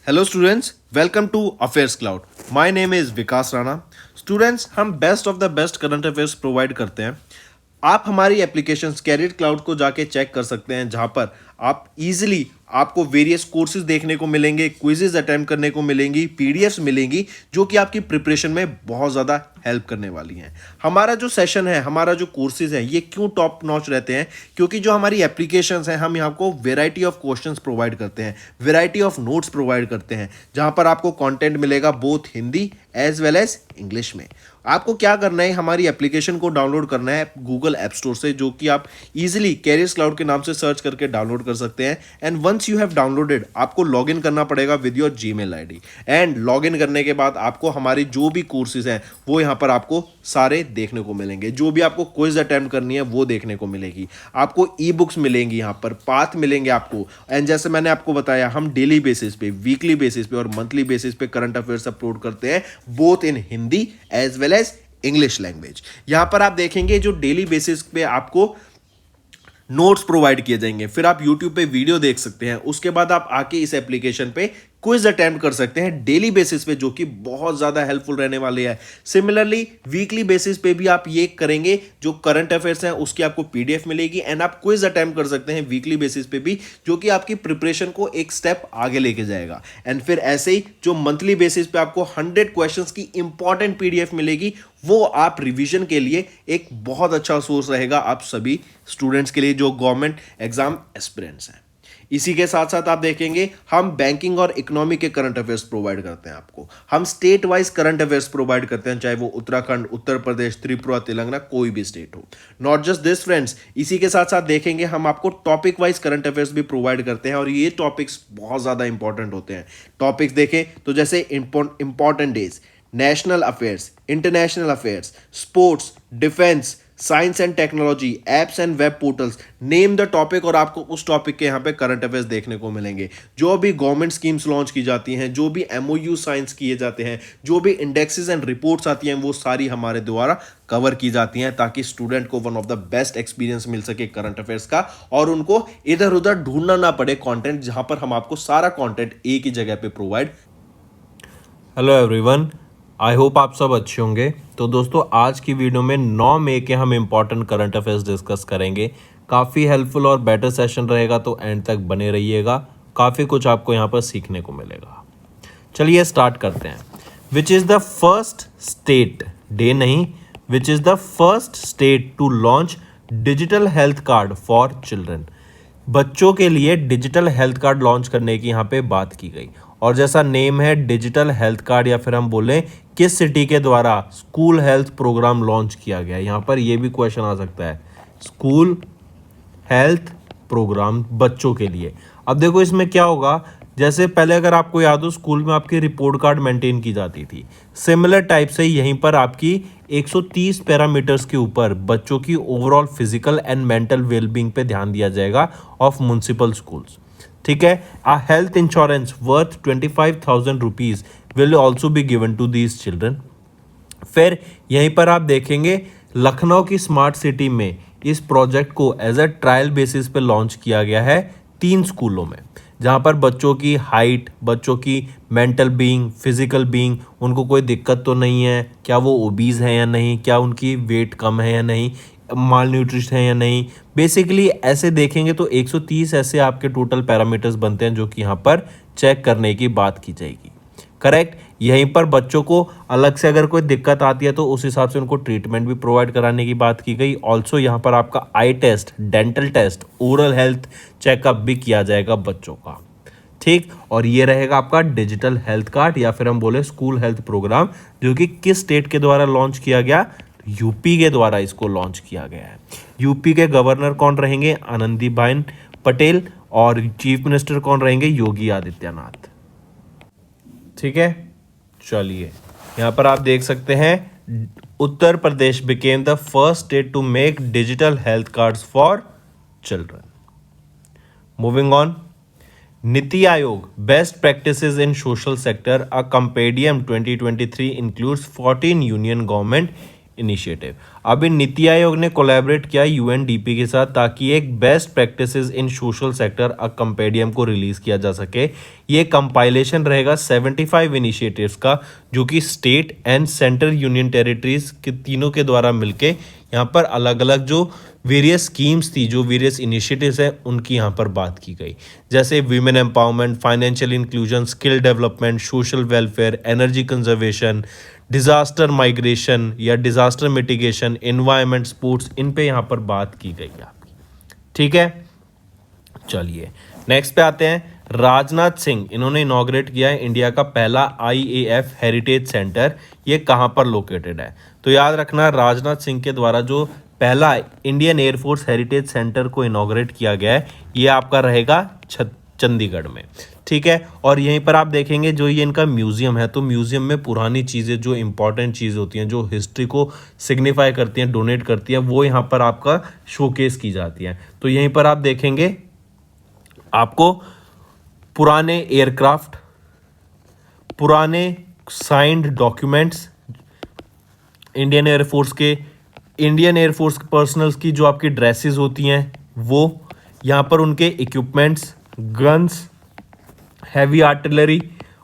Hello students, welcome to affairs cloud. My name is Vikas Rana. Students, हम best of the best current affairs provide करते हैं। आप हमारी application career cloud को जाके चेक कर सकते हैं, जहां पर आप इजीली आपको वेरियस कोर्सेज देखने को मिलेंगे, क्विजेज अटेम्प्ट करने को मिलेंगी, पीडीएफ्स मिलेंगी जो कि आपकी प्रिपरेशन में बहुत ज़्यादा हेल्प करने वाली हैं। हमारा जो सेशन है, हमारा जो कोर्सेज है, ये क्यों टॉप नॉच रहते हैं? क्योंकि जो हमारी एप्लीकेशंस हैं, हम यहाँ को वेराइटी ऑफ क्वेश्चंस प्रोवाइड करते हैं, वेराइटी ऑफ नोट्स प्रोवाइड करते हैं, जहाँ पर आपको कंटेंट मिलेगा both Hindi as well as English में। आपको क्या करना है, हमारी एप्लीकेशन को डाउनलोड करना है गूगल ऐप स्टोर से, जो कि आप इजीली कैरियर्स क्लाउड के नाम से सर्च करके डाउनलोड कर सकते हैं। And once you have downloaded, आपको लॉगिन करना पड़ेगा with your Gmail ID. And login करने के बाद आपको हमारी जो भी कोर्सेज हैं वो यहाँ पर आपको सारे देखने को मिलेंगे। जो भी आपको क्विज अटेम्प्ट करनी है वो देखने को मिलेगी। आपको ई बुक्स मिलेंगी, यहाँ पर पाथ मिलेंगे आपको। एंड जैसे मैंने आपको बताया, हम डेली बेसिस पे, वीकली बेसिस पे और मंथली बेसिस पे करंट अफेयर्स अपलोड करते हैं, both in Hindi as well as English language. यहां पर आप देखेंगे जो डेली बेसिस पे आपको नोट्स प्रोवाइड किए जाएंगे, फिर आप यूट्यूब पे वीडियो देख सकते हैं, उसके बाद आप आके इस एप्लीकेशन पे क्विज अटेम्प्ट कर सकते हैं डेली बेसिस पे, जो कि बहुत ज़्यादा हेल्पफुल रहने वाले हैं। सिमिलरली वीकली बेसिस पे भी आप ये करेंगे, जो करंट अफेयर्स हैं उसकी आपको पीडीएफ मिलेगी एंड आप क्विज अटेम्प्ट कर सकते हैं वीकली बेसिस पे भी, जो कि आपकी प्रिपरेशन को एक स्टेप आगे लेके जाएगा। एंड फिर ऐसे ही जो मंथली बेसिस पे आपको 100 क्वेश्चंस की इंपॉर्टेंट पीडीएफ मिलेगी, वो आप रिवीजन के लिए एक बहुत अच्छा सोर्स रहेगा आप सभी स्टूडेंट्स के लिए जो गवर्नमेंट एग्जाम एस्पिरेंट्स हैं। इसी के साथ साथ आप देखेंगे, हम बैंकिंग और इकोनॉमी के करंट अफेयर्स प्रोवाइड करते हैं आपको। हम state wise current affairs provide करते हैं, चाहे वो उत्तराखंड, उत्तर प्रदेश, त्रिपुरा, तेलंगाना, कोई भी स्टेट हो। नॉट जस्ट दिस फ्रेंड्स, इसी के साथ साथ देखेंगे हम आपको टॉपिक वाइज करंट अफेयर्स भी प्रोवाइड करते हैं, और ये टॉपिक्स बहुत ज़्यादा इंपॉर्टेंट होते हैं। टॉपिक्स देखें तो जैसे important days, national affairs, international affairs, sports, defence, science and technology, apps and web portals, name the topic, और आपको उस टॉपिक के यहाँ पे करंट अफेयर्स देखने को मिलेंगे। जो भी गवर्नमेंट स्कीम्स लॉन्च की जाती हैं, जो भी एमओयू साइंस किए जाते हैं, जो भी इंडेक्सेस एंड रिपोर्ट्स आती हैं, वो सारी हमारे द्वारा कवर की जाती हैं, ताकि स्टूडेंट को one of the best experience मिल सके करंट अफेयर्स का, और उनको इधर उधर ढूंढना ना पड़े कंटेंट, जहां पर हम आपको सारा कंटेंट एक ही जगह पे provide. Hello everyone, I hope आप सब अच्छे होंगे। तो दोस्तों, आज की वीडियो में 9 मई के हम इम्पॉर्टेंट करंट अफेयर्स डिस्कस करेंगे। काफ़ी हेल्पफुल और बेटर सेशन रहेगा, तो एंड तक बने रहिएगा। काफ़ी कुछ आपको यहाँ पर सीखने को मिलेगा। चलिए स्टार्ट करते हैं। Which is the first state, डे नहीं, which is the first state to launch digital health card for children. बच्चों के लिए डिजिटल हेल्थ कार्ड लॉन्च करने की यहाँ पे बात की गई, और जैसा नेम है डिजिटल हेल्थ कार्ड, या फिर हम बोलें किस सिटी के द्वारा स्कूल हेल्थ प्रोग्राम लॉन्च किया गया। यहाँ पर ये भी क्वेश्चन आ सकता है, स्कूल हेल्थ प्रोग्राम बच्चों के लिए। अब देखो इसमें क्या होगा, जैसे पहले अगर आपको याद हो, स्कूल में आपकी रिपोर्ट कार्ड मेंटेन की जाती थी, सिमिलर टाइप से यहीं पर आपकी 130 पैरामीटर्स के ऊपर बच्चों की overall physical and mental wellbeing पे ध्यान दिया जाएगा ऑफ म्युनिसिपल स्कूल्स। ठीक है, a health insurance worth 25,000 rupees will also be given to these children. फिर यहीं पर आप देखेंगे, लखनऊ की स्मार्ट सिटी में इस प्रोजेक्ट को एज अ ट्रायल बेसिस पे लॉन्च किया गया है 3 स्कूलों में, जहाँ पर बच्चों की हाइट, बच्चों की मेंटल बीइंग, फिजिकल बीइंग, उनको कोई दिक्कत तो नहीं है, क्या वो ओबीज हैं या नहीं, क्या उनकी वेट कम है या नहीं, माल न्यूट्रिशन है या नहीं। बेसिकली ऐसे देखेंगे तो 130 ऐसे आपके टोटल पैरामीटर्स बनते हैं, जो कि यहाँ पर चेक करने की बात की जाएगी। करेक्ट, यहीं पर बच्चों को अलग से अगर कोई दिक्कत आती है तो उस हिसाब से उनको ट्रीटमेंट भी प्रोवाइड कराने की बात की गई। ऑल्सो यहाँ पर आपका eye test, dental test, oral health checkup भी किया जाएगा बच्चों का। ठीक, और ये रहेगा आपका डिजिटल हेल्थ कार्ड, या फिर हम बोले स्कूल हेल्थ प्रोग्राम, जो कि किस स्टेट के द्वारा लॉन्च किया गया, यूपी के द्वारा इसको लॉन्च किया गया है। यूपी के गवर्नर कौन रहेंगे, आनंदीबेन पटेल, और चीफ मिनिस्टर कौन रहेंगे, योगी आदित्यनाथ। ठीक है, चलिए यहाँ पर आप देख सकते हैं, Uttar Pradesh became the first state to make digital health cards for children. Moving on, NITI Aayog best practices in social sector, a compendium 2023 includes 14 union government initiative. अभी नीति आयोग ने कोलैबोरेट किया यूएनडीपी के साथ ताकि एक best practices in social sector compendium को release किया जा सके। ये कंपाइलेशन रहेगा 75 इनिशिएटिव्स का, जो कि state and central union territories के तीनों के द्वारा मिलके यहाँ पर अलग अलग जो वेरियस स्कीम्स थी, जो वेरियस इनिशिएटिव्स हैं, उनकी यहाँ पर बात की गई, जैसे women empowerment, financial inclusion, skill development, social welfare, energy conservation, disaster migration या डिजास्टर मिटिगेशन, एनवायरनमेंट, स्पोर्ट्स, इन पे यहाँ पर बात की गई है आपकी। ठीक है, चलिए नेक्स्ट पे आते हैं। राजनाथ सिंह, इन्होंने इनॉग्रेट किया है इंडिया का पहला IAF हेरिटेज सेंटर। ये कहाँ पर लोकेटेड है? तो याद रखना, राजनाथ सिंह के द्वारा जो पहला इंडियन एयरफोर्स हेरिटेज सेंटर को इनॉग्रेट किया गया है, ये आपका रहेगा चंडीगढ़ में। ठीक है, और यहीं पर आप देखेंगे जो ये इनका म्यूजियम है, तो म्यूजियम में पुरानी चीज़ें, जो इंपॉर्टेंट चीज़ें होती हैं, जो हिस्ट्री को सिग्निफाई करती हैं, डोनेट करती हैं, वो यहाँ पर आपका शोकेस की जाती हैं। तो यहीं पर आप देखेंगे आपको पुराने एयरक्राफ्ट, पुराने साइंड डॉक्यूमेंट्स, इंडियन एयरफोर्स के पर्सनल्स की जो आपकी ड्रेसेस होती हैं, वो यहाँ पर उनके equipments, guns, heavy artillery,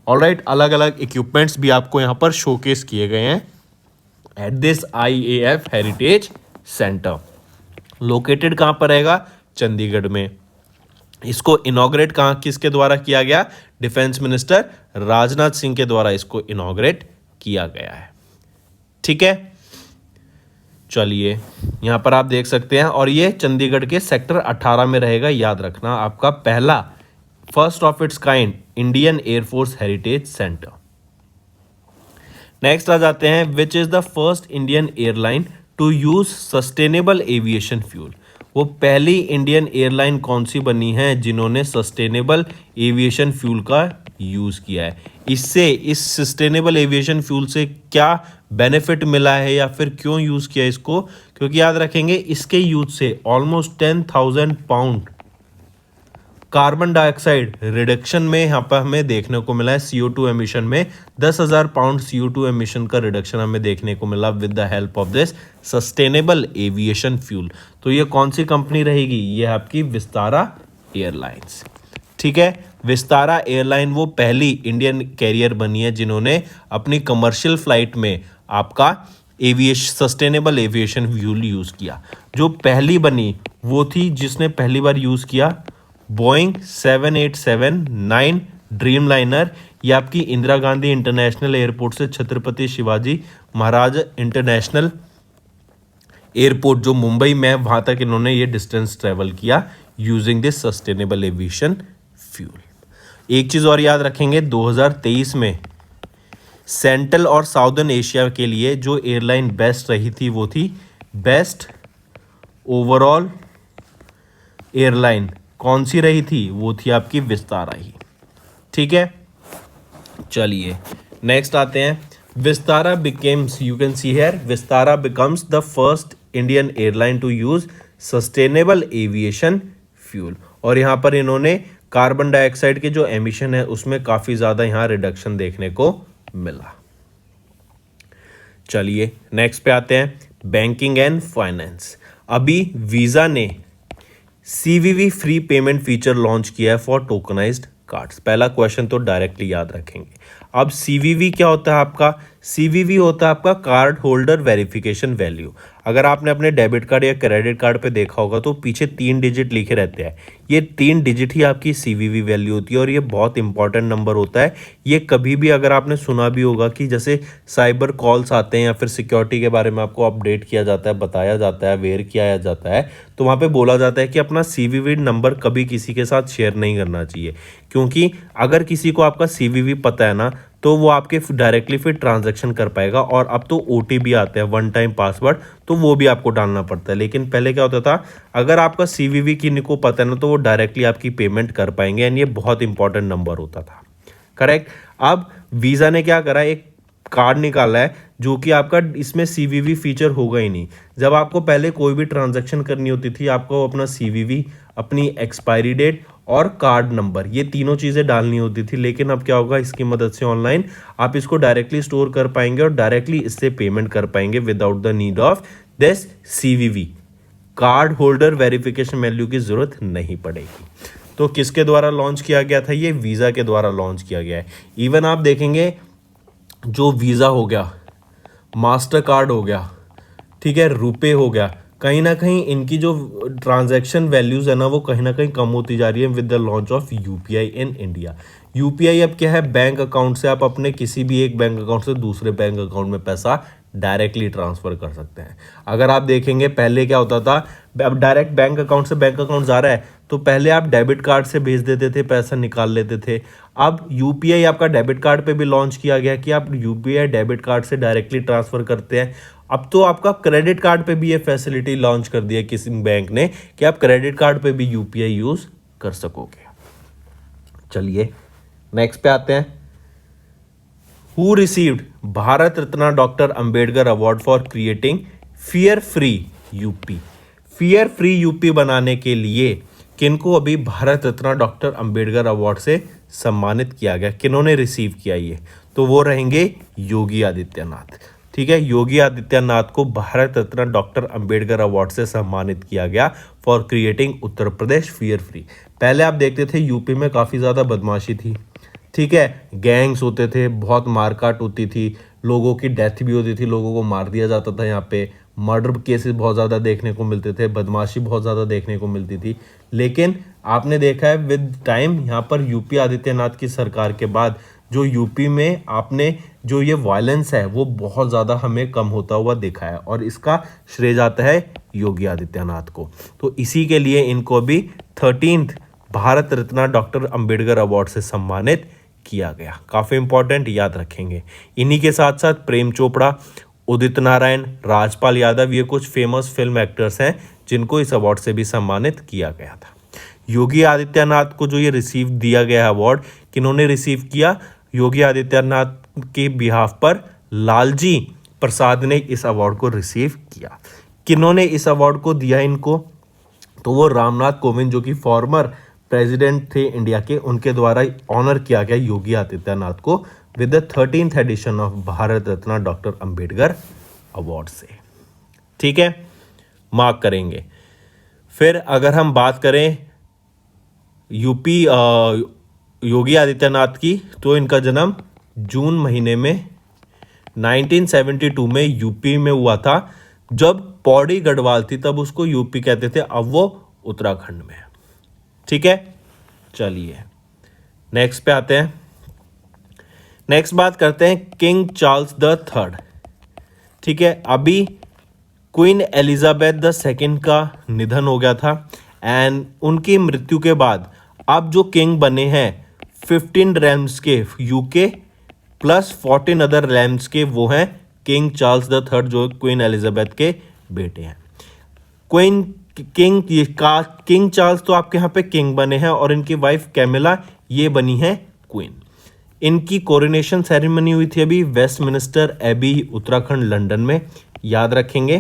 alright, अलग अलग इक्विपमेंट्स भी आपको यहाँ पर शोकेस किए गए हैं at this IAF heritage centre. Located कहाँ पर रहेगा? चंडीगढ़ में। इसको इनॉग्रेट कहाँ, किसके द्वारा किया गया? डिफेंस मिनिस्टर राजनाथ सिंह के द्वारा इसको इनॉग्रेट किया गया है। ठीक है, चलिए यहाँ पर आप देख सकते हैं, और ये चंडीगढ़ के सेक्टर 18 में रहेगा। याद रखना, आपका पहला first of its kind Indian air force heritage centre. Next आ जाते हैं, which is the first Indian airline to use sustainable aviation fuel. वो पहली इंडियन एयरलाइन कौन सी बनी है जिन्होंने सस्टेनेबल एविएशन फ्यूल का यूज़ किया है? इससे, इस सस्टेनेबल एविएशन फ्यूल से क्या बेनिफिट मिला है या फिर क्यों यूज़ किया इसको? क्योंकि याद रखेंगे, इसके यूज से almost 10,000 pound carbon dioxide reduction में यहाँ पर हमें देखने को मिला है। CO2 एमिशन में 10,000 पाउंड CO2 एमिशन का रिडक्शन हमें देखने को मिला with the help of this sustainable aviation fuel. तो ये कौन सी कंपनी रहेगी? ये आपकी विस्तारा एयरलाइंस। ठीक है, विस्तारा एयरलाइन वो पहली इंडियन कैरियर बनी है जिन्होंने अपनी कमर्शियल फ्लाइट में आपका सस्टेनेबल एविएशन फ्यूल यूज़ किया। जो पहली बनी वो थी जिसने पहली बार यूज़ किया बोइंग 787-9 ड्रीम लाइनर। ये आपकी इंदिरा गांधी इंटरनेशनल एयरपोर्ट से छत्रपति शिवाजी महाराज इंटरनेशनल एयरपोर्ट जो मुंबई में है, वहाँ तक इन्होंने ये डिस्टेंस ट्रेवल किया using this sustainable aviation fuel. एक चीज़ और याद रखेंगे, 2023 में सेंट्रल और साउदर्न एशिया के लिए जो एयरलाइन बेस्ट रही थी वो थी बेस्ट ओवरऑल एयरलाइन। कौन सी रही थी? वो थी आपकी विस्तारा ही। ठीक है, चलिए नेक्स्ट आते हैं। Vistara becomes, you can see here, Vistara becomes the first Indian airline to use sustainable aviation fuel. और यहाँ पर इन्होंने कार्बन डाइऑक्साइड के जो एमिशन है उसमें काफ़ी ज़्यादा यहाँ रिडक्शन देखने को मिला। चलिए नेक्स्ट पे आते हैं, बैंकिंग एंड फाइनेंस। अभी वीज़ा ने CVV free payment feature launch किया है फॉर टोकनाइज्ड कार्ड्स। पहला क्वेश्चन तो डायरेक्टली याद रखेंगे। अब CVV क्या होता है आपका? CVV होता है आपका कार्ड होल्डर वेरिफिकेशन वैल्यू। अगर आपने अपने डेबिट कार्ड या क्रेडिट कार्ड पे देखा होगा तो पीछे 3 डिजिट लिखे रहते हैं। ये 3 डिजिट ही आपकी CVV वैल्यू होती है और ये बहुत इंपॉर्टेंट नंबर होता है। ये कभी भी अगर आपने सुना भी होगा कि जैसे साइबर कॉल्स आते हैं या फिर सिक्योरिटी के बारे में आपको अपडेट किया जाता है, बताया जाता है, अवेयर किया जाता है, तो वहाँ पे बोला जाता है कि अपना CVV नंबर कभी किसी के साथ शेयर नहीं करना चाहिए, क्योंकि अगर किसी को आपका CVV पता है ना तो वो आपके डायरेक्टली फिर ट्रांजैक्शन कर पाएगा। और अब तो OTP आता है, 1 टाइम पासवर्ड, तो वो भी आपको डालना पड़ता है। लेकिन पहले क्या होता था, अगर आपका CVV किसी को पता है ना तो वो डायरेक्टली आपकी पेमेंट कर पाएंगे, एंड ये बहुत इंपॉर्टेंट नंबर होता था। करेक्ट। अब वीज़ा ने क्या करा, एक कार्ड निकाला है जो कि आपका इसमें CVV फीचर होगा ही नहीं। जब आपको पहले कोई भी ट्रांजैक्शन करनी होती थी, आपको अपना CVV, अपनी एक्सपायरी डेट और कार्ड नंबर, ये तीनों चीज़ें डालनी होती थी। लेकिन अब क्या होगा, इसकी मदद से ऑनलाइन आप इसको डायरेक्टली स्टोर कर पाएंगे और डायरेक्टली इससे पेमेंट कर पाएंगे without the need of this CVV, card holder verification value की ज़रूरत नहीं पड़ेगी। तो किसके द्वारा लॉन्च किया गया था, ये वीज़ा के द्वारा लॉन्च किया गया है। इवन आप देखेंगे जो वीज़ा हो गया, मास्टर कार्ड हो गया, ठीक है, रुपए हो गया, कहीं ना कहीं इनकी जो ट्रांजैक्शन वैल्यूज़ है ना वो कहीं ना कहीं कम होती जा रही है with the launch of UPI in India. UPI अब क्या है, बैंक अकाउंट से आप अपने किसी भी एक बैंक अकाउंट से दूसरे बैंक अकाउंट में पैसा डायरेक्टली ट्रांसफ़र कर सकते हैं। अगर आप देखेंगे पहले क्या होता था, अब डायरेक्ट बैंक अकाउंट से बैंक अकाउंट जा रहा है तो पहले आप डेबिट कार्ड से भेज देते थे, पैसा निकाल लेते थे। अब यूपीआई आपका डेबिट कार्ड पे भी लॉन्च किया गया कि आप यूपीआई डेबिट कार्ड से डायरेक्टली ट्रांसफ़र करते हैं। अब तो आपका क्रेडिट कार्ड पे भी ये फैसिलिटी लॉन्च कर दी है किसी बैंक ने कि आप क्रेडिट कार्ड पे भी यूपीआई यूज़ कर सकोगे। चलिए नेक्स्ट पे आते हैं। Who received Bharat Ratna doctor Ambedkar award for creating fear free UP. Fear free UP बनाने के लिए किनको अभी भारत रत्न डॉक्टर अंबेडकर अवार्ड से सम्मानित किया गया, किन्होंने रिसीव किया ये, तो वो रहेंगे योगी आदित्यनाथ। ठीक है, योगी आदित्यनाथ को भारत रत्न डॉक्टर अंबेडकर अवार्ड से सम्मानित किया गया for creating Uttar Pradesh fear free. पहले आप देखते थे यूपी में काफ़ी ज़्यादा बदमाशी थी, ठीक है, गैंग्स होते थे, बहुत मारकाट होती थी, लोगों की डेथ भी होती थी, लोगों को मार दिया जाता था, यहाँ पे मर्डर केसेस बहुत ज़्यादा देखने को मिलते थे, बदमाशी बहुत ज़्यादा देखने को मिलती थी। लेकिन आपने देखा है विद टाइम यहाँ पर यूपी आदित्यनाथ की सरकार के बाद जो यूपी में आपने जो ये वायलेंस है वो बहुत ज़्यादा हमें कम होता हुआ देखा है और इसका श्रेय जाता है योगी आदित्यनाथ को। तो इसी के लिए इनको अभी 13th Bharat Ratna doctor Ambedkar award से सम्मानित किया गया। काफ़ी इंपॉर्टेंट, याद रखेंगे। इन्हीं के साथ साथ प्रेम चोपड़ा, उदित नारायण, राजपाल यादव, ये कुछ फेमस फिल्म एक्टर्स हैं जिनको इस अवार्ड से भी सम्मानित किया गया था। योगी आदित्यनाथ को जो ये रिसीव दिया गया अवार्ड, किन्होंने रिसीव किया, योगी आदित्यनाथ के बिहाफ पर लालजी प्रसाद ने इस अवार्ड को रिसीव किया। किन्होंने इस अवार्ड को दिया इनको, तो वो रामनाथ कोविंद जो कि फॉर्मर प्रेसिडेंट थे इंडिया के, उनके द्वारा ऑनर किया गया योगी आदित्यनाथ को with the 13th edition of Bharat Ratna doctor Ambedkar award से। ठीक है, मार्क करेंगे। फिर अगर हम बात करें यूपी योगी आदित्यनाथ की, तो इनका जन्म जून महीने में 1972 में यूपी में हुआ था। जब पौड़ी गढ़वाल थी तब उसको यूपी कहते थे, अब वो उत्तराखंड में है। ठीक है, चलिए नेक्स्ट पे आते हैं। नेक्स्ट बात करते हैं किंग चार्ल्स द थर्ड। ठीक है, अभी क्वीन एलिजाबेथ द सेकेंड का निधन हो गया था एंड उनकी मृत्यु के बाद अब जो किंग बने हैं 15 रैम्स के यूके प्लस 14 अदर रैम्स के, वो हैं किंग चार्ल्स द थर्ड जो क्वीन एलिजाबेथ के बेटे हैं। किंग चार्ल्स तो आपके यहाँ पे किंग बने हैं और इनकी वाइफ कैमिला ये बनी है क्वीन। इनकी कोरोनेशन सेरेमनी हुई थी अभी वेस्टमिनिस्टर एबी उत्तराखंड लंदन में, याद रखेंगे।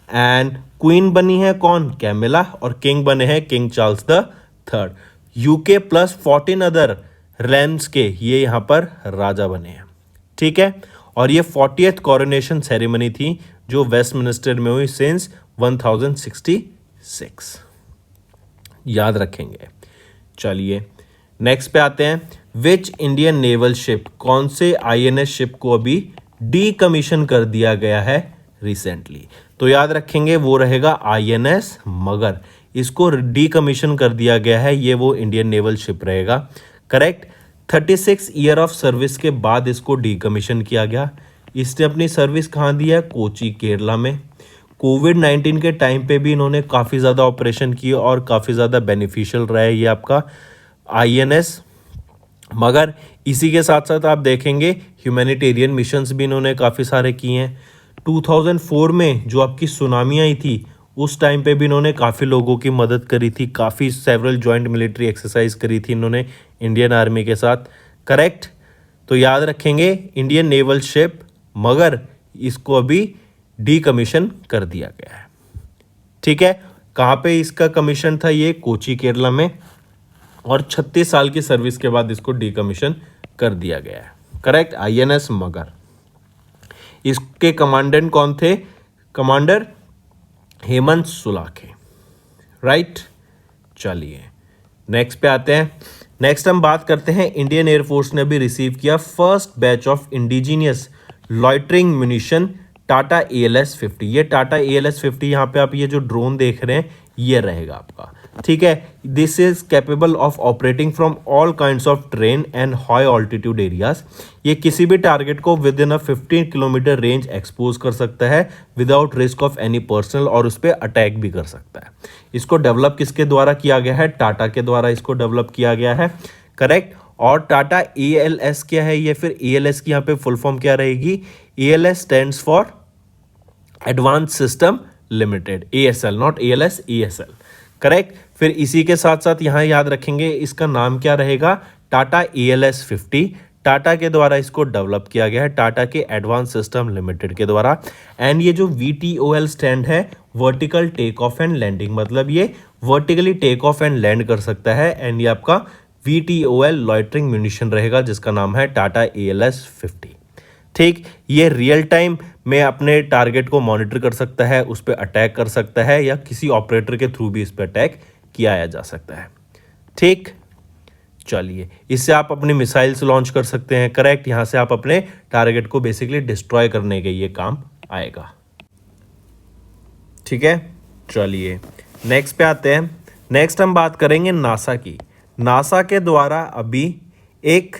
एंड क्वीन बनी है कौन, कैमिला, और किंग बने हैं king Charles the third. UK plus 14 other realms के ये यहाँ पर राजा बने हैं। ठीक है, और ये 40th कोरोनेशन सेरेमनी थी जो वेस्टमिनिस्टर में हुई सिंस 1066, याद रखेंगे। चलिए नेक्स्ट पे आते हैं। विच इंडियन नेवल शिप, कौन से आईएनएस शिप को अभी डीकमीशन कर दिया गया है रिसेंटली, तो याद रखेंगे वो रहेगा आईएनएस मगर। इसको डीकमीशन कर दिया गया है, ये वो इंडियन नेवल शिप रहेगा। करेक्ट, 36 ईयर ऑफ सर्विस के बाद इसको डीकमीशन किया गया। इसने अपनी सर्विस कहाँ दी है, कोची केरला में। कोविड-19 के टाइम पे भी इन्होंने काफ़ी ज़्यादा ऑपरेशन किए और काफ़ी ज़्यादा बेनिफिशियल रहा है ये आपका आईएनएस मगर। इसी के साथ साथ आप देखेंगे ह्यूमैनिटेरियन मिशंस भी इन्होंने काफ़ी सारे किए हैं। 2004 में जो आपकी सुनामी आई थी उस टाइम पे भी इन्होंने काफ़ी लोगों की मदद करी थी, काफ़ी सेवरल जॉइंट मिलिट्री एक्सरसाइज करी थी इन्होंने इंडियन आर्मी के साथ। करेक्ट, तो याद रखेंगे इंडियन नेवल शिप मगर इसको अभी डीकमीशन कर दिया गया है। ठीक है, कहाँ पे इसका कमीशन था, ये कोची केरला में। और 36 साल की सर्विस के बाद इसको डीकमीशन कर दिया गया है। करेक्ट, INS मगर। इसके कमांडेंट कौन थे? कमांडर हेमंत सुलाखे। राइट, चलिए नेक्स्ट पे आते हैं। नेक्स्ट हम बात करते हैं, इंडियन एयरफोर्स ने भी रिसीव किया first batch of indigenous loitering munition Tata ALS-50। ये टाटा ALS-50, यहाँ पे आप ये जो ड्रोन देख रहे हैं ये रहेगा आपका, ठीक है। This is capable of operating from all kinds of train and high altitude areas. ये किसी भी टारगेट को with in a 15 kilometre range expose कर सकता है without risk of any personal, और उस पर अटैक भी कर सकता है। इसको डेवलप किसके द्वारा किया गया है? टाटा के द्वारा इसको डेवलप किया गया है। करेक्ट। और टाटा ALS क्या है? ये फिर ALS की यहाँ पे फुल फॉर्म क्या रहेगी? ALS stands for advance system limited, ASL, not ALS, ESL। Correct. फिर इसी के साथ साथ यहाँ याद रखेंगे इसका नाम क्या रहेगा? टाटा ALS-50। टाटा के द्वारा इसको डेवलप किया गया है, टाटा के एडवांस सिस्टम लिमिटेड के द्वारा। एंड ये जो VTOL स्टैंड है, vertical take off and landing, मतलब ये vertically take off and land कर सकता है। एंड ये आपका VTOL लॉइटरिंग म्यूनिशन रहेगा जिसका नाम है टाटा ALS-50। ठीक, ये रियल टाइम में अपने टारगेट को मॉनिटर कर सकता है, उस पर अटैक कर सकता है, या किसी ऑपरेटर के थ्रू भी इस पर अटैक किया जा सकता है। ठीक, चलिए इससे आप अपनी मिसाइल्स लॉन्च कर सकते हैं। करेक्ट, यहां से आप अपने टारगेट को बेसिकली डिस्ट्रॉय करने के ये काम आएगा। ठीक है, चलिए नेक्स्ट पे आते हैं। नेक्स्ट हम बात करेंगे नासा की। नासा के द्वारा अभी एक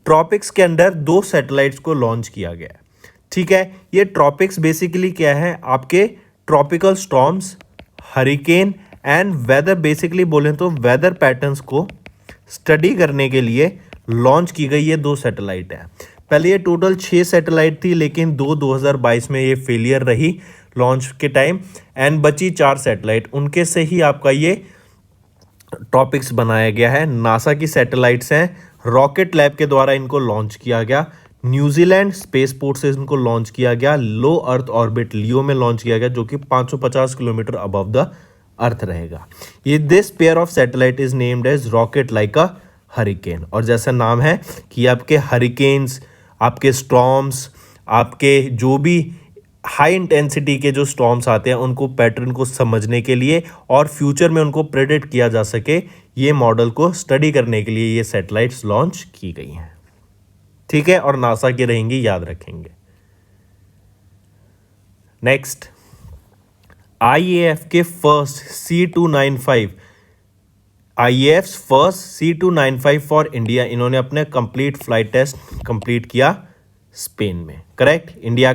ट्रॉपिक्स के अंदर 2 सैटेलाइट्स को लॉन्च किया गया है। ठीक है, ये ट्रॉपिक्स बेसिकली क्या है? आपके tropical storms, hurricane and weather, basically बोलें तो वेदर पैटर्न्स को स्टडी करने के लिए लॉन्च की गई ये 2 सैटेलाइट है। पहले ये टोटल 6 सैटेलाइट थी, लेकिन 2022 में ये फेलियर रही लॉन्च के टाइम, एंड बची 4 सैटेलाइट, उनके से ही आपका ये टॉपिक्स बनाया गया है। नासा की सैटेलाइट्स हैं, रॉकेट लैब के द्वारा इनको लॉन्च किया गया, न्यूजीलैंड स्पेस पोर्ट से इनको लॉन्च किया गया, लो अर्थ ऑर्बिट लियो में लॉन्च किया गया, जो कि 550 किलोमीटर अबव द अर्थ रहेगा। ये this pair of satellite is named as rocket like a hurricane, और जैसा नाम है कि आपके हरिकेन्स, आपके स्टॉर्म्स, आपके जो भी हाई इंटेंसिटी के जो स्टॉर्म्स आते हैं उनको पैटर्न को समझने के लिए और फ्यूचर में उनको प्रेडिक्ट किया जा सके, ये मॉडल को स्टडी करने के लिए ये सैटेलाइट्स लॉन्च की गई हैं। ठीक है, और नासा की रहेंगी, याद रखेंगे। नेक्स्ट, IAF के फर्स्ट C295 फॉर इंडिया, इन्होंने अपने कंप्लीट फ्लाइट टेस्ट कंप्लीट किया स्पेन में। करेक्ट, इंडिया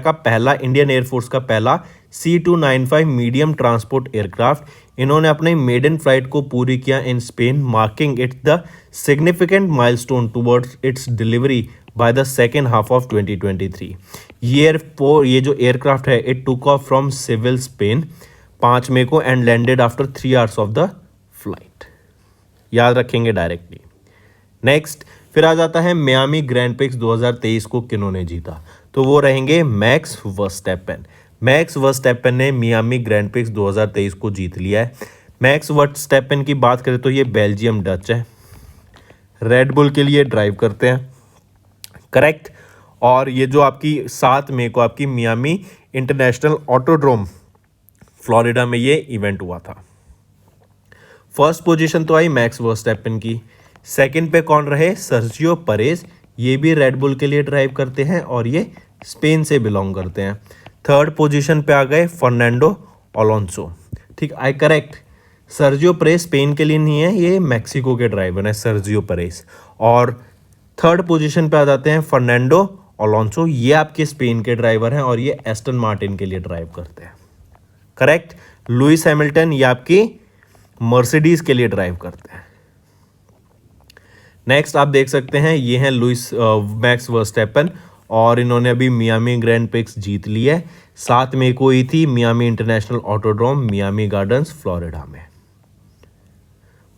एयरफोर्स का पहला C295 मीडियम ट्रांसपोर्ट एयरक्राफ्ट, इन्होंने अपने मेडन फ्लाइट को पूरी किया in Spain, marking it the significant milestone towards its delivery by the second half of 2023। ये जो एयरक्राफ्ट है, it took off from civil Spain 5 मई को and landed after 3 hours of the flight. याद रखेंगे डायरेक्टली। नेक्स्ट, फिर आ जाता है मियामी ग्रैंड प्रिक्स 2023 को किन्होंने जीता, तो वो रहेंगे मैक्स वर्स्टैपेन। मैक्स वर्स्टैपेन ने मियामी ग्रैंड प्रिक्स 2023 को जीत लिया है। मैक्स वर्स्टैपेन की बात करें तो ये बेल्जियम डच है, रेड बुल के लिए ड्राइव करते हैं। करेक्ट, और ये जो आपकी 7 मई को आपकी मियामी इंटरनेशनल ऑटोड्रोम फ्लोरिडा में ये इवेंट हुआ था। फर्स्ट पोजीशन तो आई मैक्स वर्स्टैपेन की, सेकंड पे कौन रहे? सर्जियो परेज, ये भी रेड बुल के लिए ड्राइव करते हैं और ये स्पेन से बिलोंग करते हैं। थर्ड पोजीशन पे आ गए फर्नांडो अलोंसो। ठीक, आई करेक्ट, सर्जियो परेज स्पेन के लिए नहीं है, ये मैक्सिको के ड्राइवर हैं सर्जियो परेज। और थर्ड पोजीशन पे आ जाते हैं फर्नांडो अलोंसो, ये आपके स्पेन के ड्राइवर हैं और ये एस्टन मार्टिन के लिए ड्राइव करते हैं। करेक्ट, लुइस हैमिल्टन ये आपकी मर्सिडीज के लिए ड्राइव करते हैं। नेक्स्ट आप देख सकते हैं ये हैं मैक्स वर्स्टैपेन, और इन्होंने अभी मियामी ग्रैंड प्रिक्स जीत ली है। 7 मई को हुई थी Miami international autodrome Miami gardens Florida में।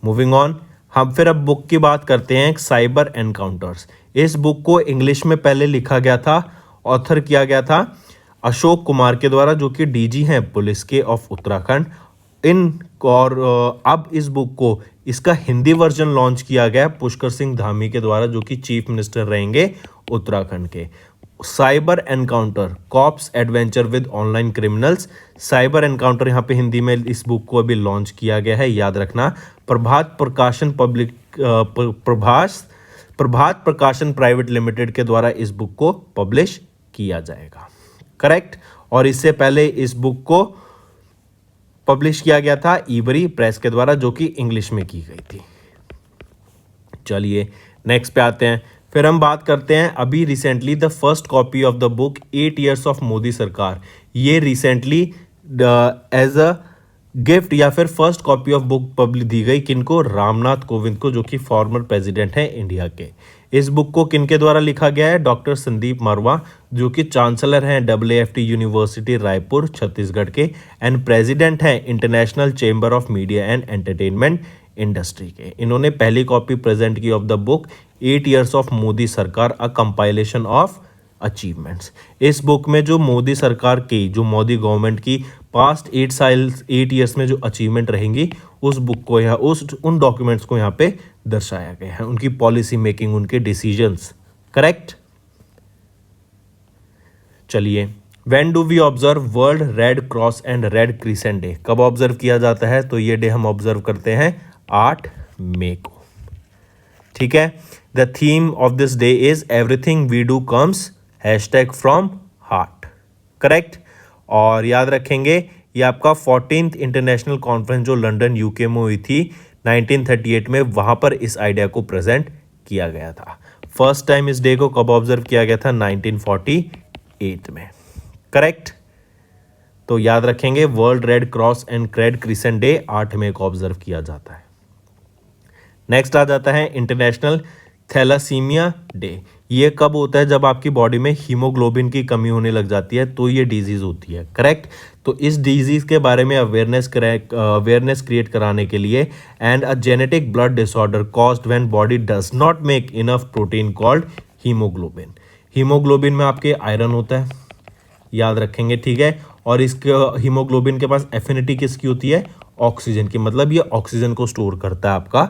मूविंग ऑन, हम फिर अब बुक की बात करते हैं, साइबर एनकाउंटर्स। इस बुक को इंग्लिश में पहले लिखा गया था, ऑथर किया गया था अशोक कुमार के द्वारा, जो कि डीजी हैं पुलिस के ऑफ उत्तराखंड। और अब इस बुक को इसका हिंदी वर्जन लॉन्च किया गया पुष्कर सिंह धामी के द्वारा, जो कि चीफ मिनिस्टर रहेंगे उत्तराखंड के। Cyber encounter cops adventure with online criminals, cyber encounter यहाँ पे हिंदी में इस बुक को अभी लॉन्च किया गया है, याद रखना। प्रभात प्रकाशन प्रभात प्रकाशन प्राइवेट लिमिटेड के द्वारा इस बुक को पब्लिश किया जाएगा, करेक्ट। और इससे पहले इस बुक को पब्लिश किया गया था ईबरी प्रेस के द्वारा, जो कि इंग्लिश में की गई थी। चलिए नेक्स्ट पे आते हैं। फिर हम बात करते हैं अभी recently the first copy of the book 8 years of Modi Sarkar, ये रिसेंटली एज अ गिफ्ट या फिर first copy of book publish दी गई किनको, रामनाथ कोविंद को, जो कि फॉर्मर प्रेसिडेंट हैं इंडिया के। इस बुक को किनके द्वारा लिखा गया है, डॉक्टर संदीप मरवा, जो कि चांसलर हैं AAFT यूनिवर्सिटी रायपुर छत्तीसगढ़ के, एंड प्रेसिडेंट हैं international chamber of media and entertainment industry के। इन्होंने पहली कॉपी प्रेजेंट की of the book 8 years of Modi सरकार, अ कंपाइलेशन ऑफ अचीवमेंट्स। इस बुक में जो मोदी सरकार की, जो मोदी गवर्नमेंट की पास्ट 8 years में जो अचीवमेंट रहेंगी, उस बुक को यहाँ उन डॉक्यूमेंट्स को यहाँ पे दर्शाया गया है, उनकी पॉलिसी मेकिंग, उनके डिसीजंस, करेक्ट। चलिए, when do we observe world red cross and red crescent day, कब ऑब्जर्व किया जाता है, तो ये डे हम ऑब्जर्व करते हैं 8 मई को, ठीक है। The theme of this day is everything we do comes #from heart, correct. और याद रखेंगे ये आपका 14th इंटरनेशनल कॉन्फ्रेंस जो लंदन यूके में हुई थी 1938 में, वहां पर इस आइडिया को प्रेजेंट किया गया था। फर्स्ट टाइम इस डे को कब ऑब्जर्व किया गया था, 1948 में, करेक्ट। तो याद रखेंगे world red cross and red crescent day 8 मई को ऑब्जर्व किया जाता है। नेक्स्ट आ जाता है इंटरनेशनल थैलासीमिया डे। ये कब होता है, जब आपकी बॉडी में हीमोग्लोबिन की कमी होने लग जाती है, तो ये डिजीज होती है, करेक्ट। तो इस डिजीज के बारे में अवेयरनेस क्रिएट कराने के लिए, and a genetic blood disorder caused when body does not make enough protein called haemoglobin. Haemoglobin में आपके आयरन होता है, याद रखेंगे, ठीक है। और इसके हीमोग्लोबिन के पास एफिनिटी किसकी होती है, ऑक्सीजन की, मतलब ये ऑक्सीजन को स्टोर करता है आपका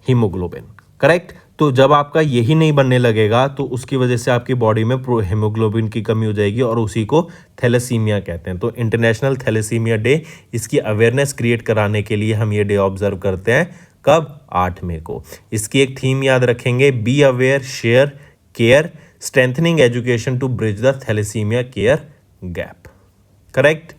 हीमोग्लोबिन, करेक्ट। तो जब आपका यही नहीं बनने लगेगा, तो उसकी वजह से आपकी बॉडी में हीमोग्लोबिन की कमी हो जाएगी, और उसी को थैलेसीमिया कहते हैं। तो इंटरनेशनल थैलेसीमिया डे, इसकी अवेयरनेस क्रिएट कराने के लिए हम ये डे ऑब्जर्व करते हैं, कब, 8 मई को। इसकी एक थीम याद रखेंगे, be aware, share, care, strengthening education to bridge the thalassemia care gap, correct.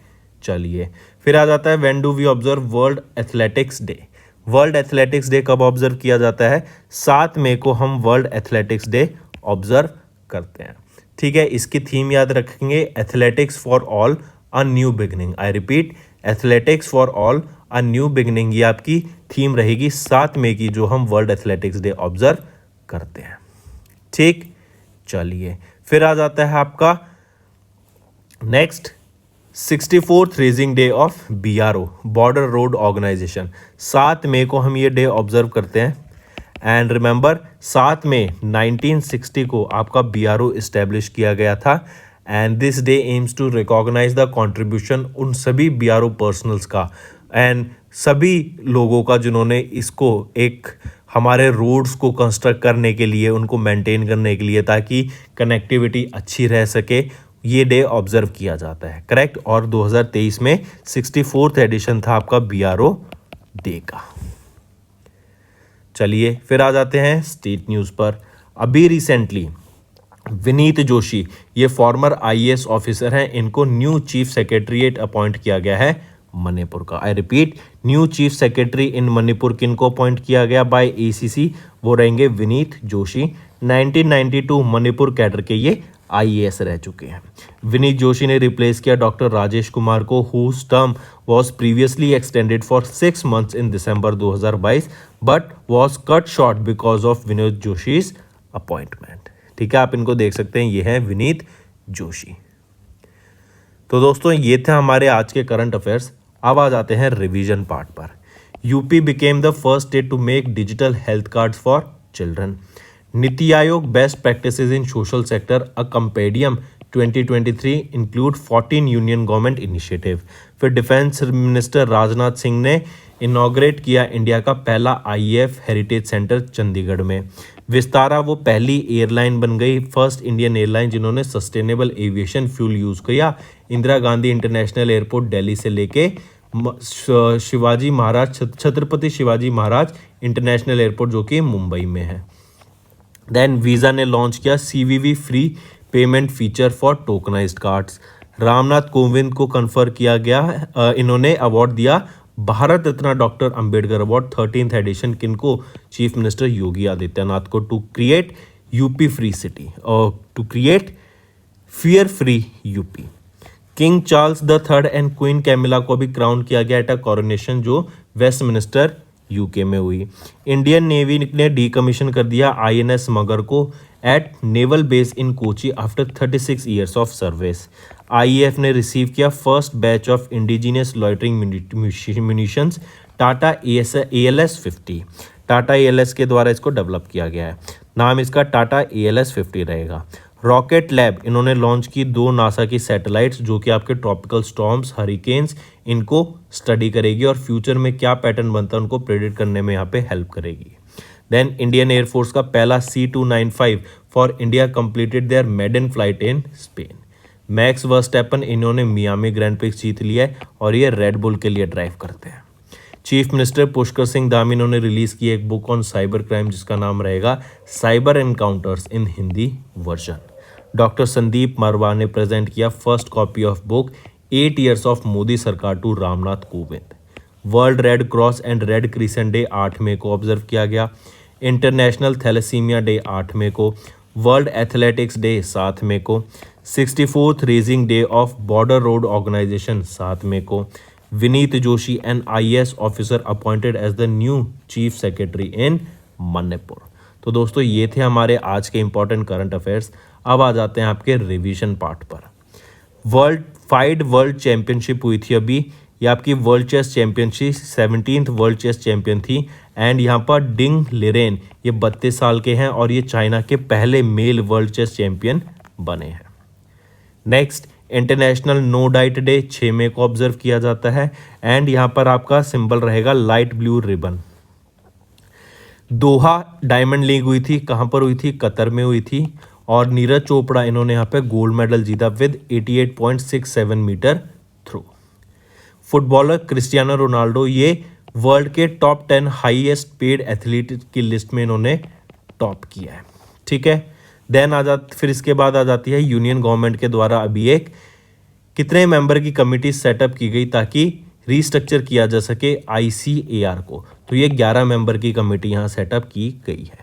चलिए, फिर आ जाता है when do we observe world athletics day. World athletics day कब ऑब्जर्व किया जाता है, 7 मई को हम वर्ल्ड एथलेटिक्स डे ऑब्जर्व करते हैं, ठीक है। इसकी थीम याद रखेंगे, athletics for all a new beginning. I repeat, athletics for all a new beginning, ये आपकी थीम रहेगी 7 मई की, जो हम वर्ल्ड एथलेटिक्स डे ऑब्जर्व करते हैं, ठीक। चलिए, फिर आ जाता है आपका next 64th raising day of BRO, border road organisation. 7 मई को हम ये डे ऑब्जर्व करते हैं। एंड रिमेंबर, 7 मई 1960 को आपका BRO इस्टेब्लिश किया गया था, and this day aims to recognise the contribution उन सभी BRO पर्सनल्स का, एंड सभी लोगों का जिन्होंने इसको एक हमारे रोड्स को कंस्ट्रक्ट करने के लिए, उनको मेंटेन करने के लिए, ताकि कनेक्टिविटी अच्छी रह सके, ये डे ऑब्जर्व किया जाता है, करेक्ट। और 2023 में 64th एडिशन था आपका BRO डे का। चलिए, फिर आ जाते हैं स्टेट न्यूज़ पर। अभी रिसेंटली विनीत जोशी, ये फॉर्मर IAS ऑफिसर हैं, इनको न्यू चीफ सेक्रेटरीट अपॉइंट किया गया है मणिपुर का। I repeat, new chief secretary in Manipur किनको अपॉइंट किया गया बाय ACC, वो रहेंगे विनीत जोशी। 1992 मणिपुर कैडर के ये IAS रह चुके हैं। विनीत जोशी ने रिप्लेस किया डॉक्टर राजेश कुमार को, whose term was previously extended for 6 months in December 2022 but was cut short because of Vineet Joshi's appointment, ठीक है। आप इनको देख सकते हैं, ये हैं विनीत जोशी। तो दोस्तों, ये थे हमारे आज के करंट अफेयर्स। अब आ जाते हैं रिवीजन पार्ट पर। UP became the first state to make digital health cards for children. NITI Aayog best practices in social sector, a compendium 2023 include 14 union government initiative. फिर डिफेंस मिनिस्टर राजनाथ सिंह ने इनॉग्रेट किया इंडिया का पहला आईएएफ हेरिटेज सेंटर चंडीगढ़ में। विस्तारा वो पहली airline बन गई, फर्स्ट इंडियन एयरलाइन जिन्होंने सस्टेनेबल एविएशन फ्यूल यूज़ किया। इंदिरा गांधी इंटरनेशनल एयरपोर्ट दिल्ली से लेके शिवाजी महाराज छत्रपति शिवाजी महाराज इंटरनेशनल एयरपोर्ट जो कि मुंबई में है। देन वीज़ा ने लॉन्च किया CVV free payment feature for tokenised cards. Ramnath Kovind को कन्फर किया गया, इन्होंने अवार्ड दिया Bharat Ratna doctor Ambedkar award 13th edition किनको, चीफ मिनिस्टर योगी आदित्यनाथ को, to create UP free city और to create fear free UP. King Charles the third and queen Camilla को भी क्राउन किया गया एट अ कोरोनेशन जो वेस्टमिनिस्टर यूके में हुई। इंडियन नेवी ने डीकमीशन कर दिया आईएनएस मगर को at naval base in Kochi after 36 years of service. IAF ने रिसीव किया first batch of indigenous loitering munitions Tata ALS 50। Tata ALS के द्वारा इसको डेवलप किया गया है, नाम इसका टाटा ALS 50 रहेगा। रॉकेट लैब इन्होंने लॉन्च की 2 नासा की सैटेलाइट्स जो कि आपके ट्रॉपिकल स्टॉर्म्स हरिकेन्स इनको स्टडी करेगी और फ्यूचर में क्या पैटर्न बनता है उनको प्रेडिक्ट करने में यहाँ पे हेल्प करेगी। देन इंडियन एयरफोर्स का पहला C295 for India completed their maiden flight in Spain. Max Verstappen इन्होंने मियामी ग्रैंड प्रिक्स जीत लिया है और ये रेड बुल के लिए ड्राइव करते हैं। चीफ मिनिस्टर पुष्कर सिंह धामी ने रिलीज़ की एक बुक ऑन साइबर क्राइम जिसका नाम रहेगा cyber encounters in Hindi version. Doctor Sandeep Marwah ने प्रेजेंट किया first copy of book 8 years of Modi Sarkar to Ramnath Kovind. World red cross and red crescent day 8 मई को ऑब्जर्व किया गया। इंटरनेशनल थैलेसीमिया डे 8 मई को। वर्ल्ड एथलेटिक्स डे 7 मई को। 64th raising day of border road organisation 7 मई को। Vineet Joshi an IAS officer appointed as the new chief secretary in Manipur. तो दोस्तों ये थे हमारे आज के इंपॉर्टेंट करंट अफेयर्स। अब आ जाते हैं आपके रिवीजन पार्ट पर। वर्ल्ड चैंपियनशिप हुई थी अभी, ये आपकी world chess championship 17th world chess champion थी एंड यहाँ पर डिंग लिरेन ये 32 साल के हैं और ये चाइना के पहले मेल वर्ल्ड चेस चैंपियन बने हैं। Next international no diet day 6 मई को ऑब्जर्व किया जाता है एंड यहाँ पर आपका सिंबल रहेगा लाइट ब्लू रिबन। दोहा डायमंड लीग हुई थी, कहाँ पर हुई थी? कतर में हुई थी और नीरज चोपड़ा इन्होंने यहाँ पे गोल्ड मेडल जीता with 88.67 metre throw. Footballer Cristiano Ronaldo ये वर्ल्ड के टॉप 10 हाईएस्ट पेड एथलीट की लिस्ट में इन्होंने टॉप किया है, ठीक है। देन फिर इसके बाद आ जाती है यूनियन गवर्नमेंट के द्वारा अभी एक कितने मेंबर की कमेटी सेटअप की गई ताकि रीस्ट्रक्चर किया जा सके ICAR को, तो ये 11 मेंबर की कमेटी यहाँ सेटअप की गई है।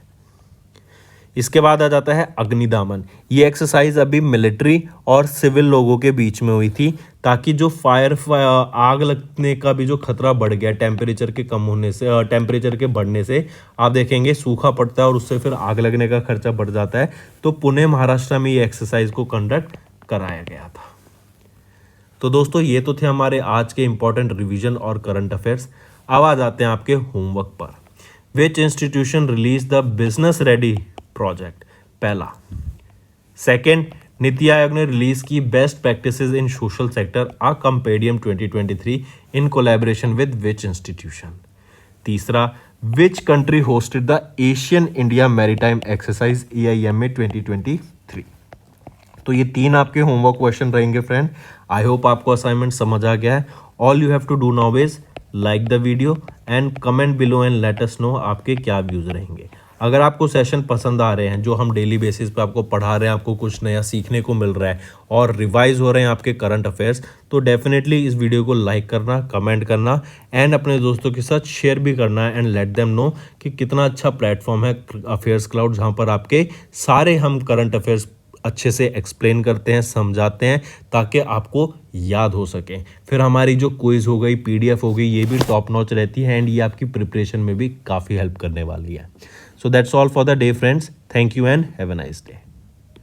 इसके बाद आ जाता है अग्निदामन। ये एक्सरसाइज अभी मिलिट्री और सिविल लोगों के बीच में हुई थी ताकि जो आग लगने का भी जो खतरा बढ़ गया टेम्परेचर के कम होने से, टेम्परेचर के बढ़ने से आप देखेंगे सूखा पड़ता है और उससे फिर आग लगने का खर्चा बढ़ जाता है। तो पुणे महाराष्ट्र में ये एक्सरसाइज को कंडक्ट कराया गया था। तो दोस्तों ये तो थे हमारे आज के इंपॉर्टेंट रिवीजन और करंट अफेयर्स। अब आ जाते हैं आपके होमवर्क पर। Which institution release the business ready project? पहला। सेकंड, नीति आयोग ने रिलीज की best practices in social sector आ compendium 2023 in collaboration with which institution? तीसरा, which country hosted the Asian India maritime exercise AIMA 2023? तो ये 3 आपके होमवर्क क्वेश्चन रहेंगे फ्रेंड। आई होप आपको असाइनमेंट समझ आ गया है। All you have to do now is like the video and comment below and let us know आपके क्या व्यूज रहेंगे। अगर आपको सेशन पसंद आ रहे हैं जो हम डेली बेसिस पे आपको पढ़ा रहे हैं, आपको कुछ नया सीखने को मिल रहा है और रिवाइज हो रहे हैं आपके करंट अफेयर्स, तो डेफिनेटली इस वीडियो को लाइक करना, कमेंट करना एंड अपने दोस्तों के साथ शेयर भी करना है एंड लेट देम नो कि कितना अच्छा प्लेटफॉर्म है अफेयर्स क्लाउड, जहाँ पर आपके सारे हम करंट अफेयर्स अच्छे से एक्सप्लेन करते हैं, समझाते हैं ताकि आपको याद हो सके। फिर हमारी जो क्विज हो गई, PDF हो गई, ये भी टॉप नॉच रहती है एंड ये आपकी प्रिपरेशन में भी काफ़ी हेल्प करने वाली है। So that's all for the day friends. Thank you and have a nice day.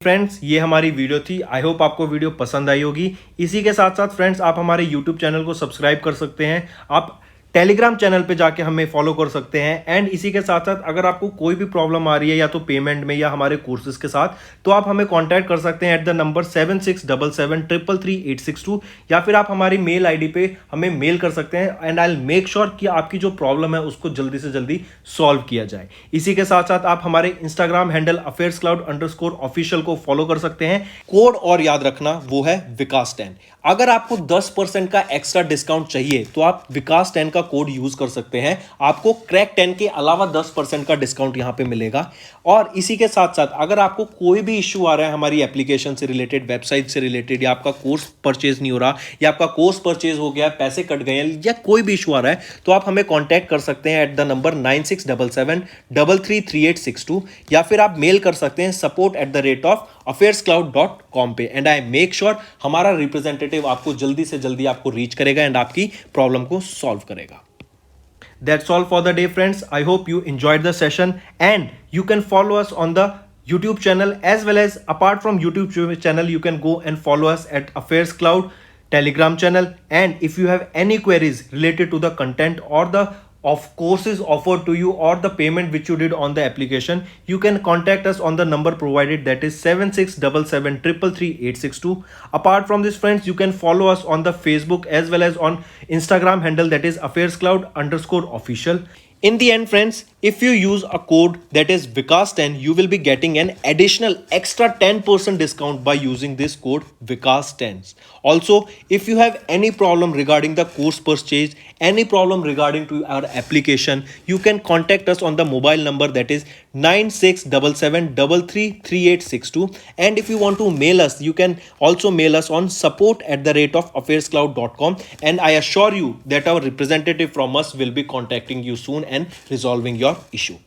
Friends ये हमारी वीडियो थी। आई होप आपको वीडियो पसंद आई होगी। इसी के साथ साथ फ्रेंड्स आप हमारे YouTube चैनल को सब्सक्राइब कर सकते हैं। आप टेलीग्राम चैनल पे जाके हमें फॉलो कर सकते हैं। एंड इसी के साथ साथ अगर आपको कोई भी प्रॉब्लम आ रही है या तो पेमेंट में या हमारे कोर्सेज के साथ, तो आप हमें कांटेक्ट कर सकते हैं एट द नंबर 7677333862, या फिर आप हमारी मेल आईडी पे हमें मेल कर सकते हैं and I will make sure कि आपकी जो प्रॉब्लम है उसको जल्दी से जल्दी सॉल्व किया जाए। इसी के साथ साथ आप हमारे इंस्टाग्राम हैंडल affairscloud_official को फॉलो कर सकते हैं। कोड और याद रखना वो है विकास10। अगर आपको 10% का एक्स्ट्रा डिस्काउंट चाहिए तो आप विकास10 का कोड यूज कर सकते हैं, आपको क्रैक 10 के अलावा 10% का डिस्काउंट यहां पे मिलेगा। और इसी के साथ साथ अगर आपको कोई भी इश्यू आ रहा है हमारी एप्लीकेशन से रिलेटेड, वेबसाइट से रिलेटेड, या आपका कोर्स परचेज नहीं हो रहा, या आपका कोर्स परचेज हो गया, पैसे कट गए हैं, या कोई भी इशू आ रहा है, तो आप हमें कॉन्टैक्ट कर सकते हैं एट द नंबर 9677333862, या फिर आप मेल कर सकते हैं support@affairscloud.com पे। एंड आई मेक श्योर हमारा रिप्रेजेंटेटिव आपको जल्दी से जल्दी आपको रीच करेगा एंड आपकी प्रॉब्लम को सॉल्व करेगा। That's all for the day, friends. I hope you enjoyed the session, and you can follow us on the YouTube channel, as well as apart from YouTube channel, you can go and follow us at Affairs Cloud Telegram channel. And if you have any queries related to the content or the of courses offered to you or the payment which you did on the application, you can contact us on the number provided, that is 7677333862. Apart from this, friends, you can follow us on the Facebook as well as on Instagram handle, that is affairscloud_official. In the end, friends, if you use a code that is Vikas10, you will be getting an additional extra 10% discount by using this code Vikas10. Also, if you have any problem regarding the course purchase, any problem regarding to our application, you can contact us on the mobile number, that is 9677333862. And if you want to mail us, you can also mail us on support@affairscloud.com, and I assure you that our representative from us will be contacting you soon and resolving your issue.